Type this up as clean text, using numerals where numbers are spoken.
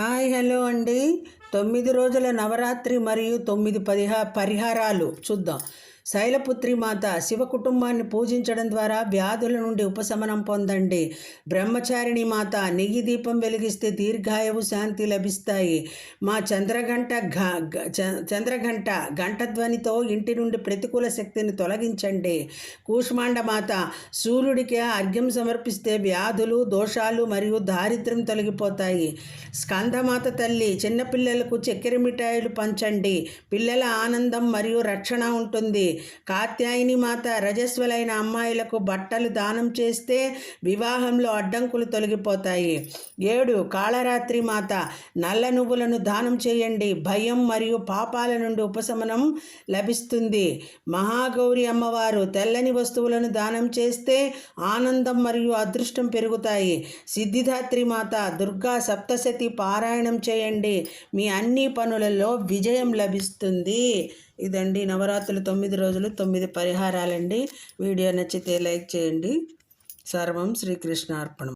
Hi hello అండి. 9 రోజుల నవరాత్రి మరియు 9 పరిహారాలు చూద్దాం. శైలపుత్రి మాత శివ కుటుంబాన్ని పూజించడం ద్వారా వ్యాధుల నుండి ఉపశమనం పొందండి. బ్రహ్మచారిణి మాత నెయ్యి దీపం వెలిగిస్తే దీర్ఘాయువు శాంతి లభిస్తాయి. మా చంద్రఘంట ధ్వనితో ఇంటి నుండి ప్రతికూల శక్తిని తొలగించండి. కూష్మాండ మాత సూర్యుడికి అర్ఘ్యం సమర్పిస్తే వ్యాధులు దోషాలు మరియు దారిద్ర్యం తొలగిపోతాయి. స్కందమాత తల్లి చిన్నపిల్లలకు చక్కెర మిఠాయిలు పంచండి. పిల్లల ఆనందం మరియు రక్షణ ఉంటుంది. కాత్యాయని మాత రజస్వలైన అమ్మాయిలకు బట్టలు దానం చేస్తే వివాహంలో అడ్డంకులు తొలగిపోతాయి. 7 కాళరాత్రి మాత నల్ల నువ్వులను దానం చేయండి. భయం మరియు పాపాల నుండి ఉపశమనం లభిస్తుంది. మహాగౌరి అమ్మవారు తెల్లని వస్తువులను దానం చేస్తే ఆనందం మరియు అదృష్టం పెరుగుతాయి. సిద్ధిదాత్రి మాత దుర్గా సప్తశతి పారాయణం చేయండి. మీ అన్ని పనులలో విజయం లభిస్తుంది. ఇదండి నవరాత్రులు 9 రోజులు 9 పరిహారాలండి. వీడియో నచ్చితే లైక్ చేయండి. సర్వం శ్రీకృష్ణార్పణం.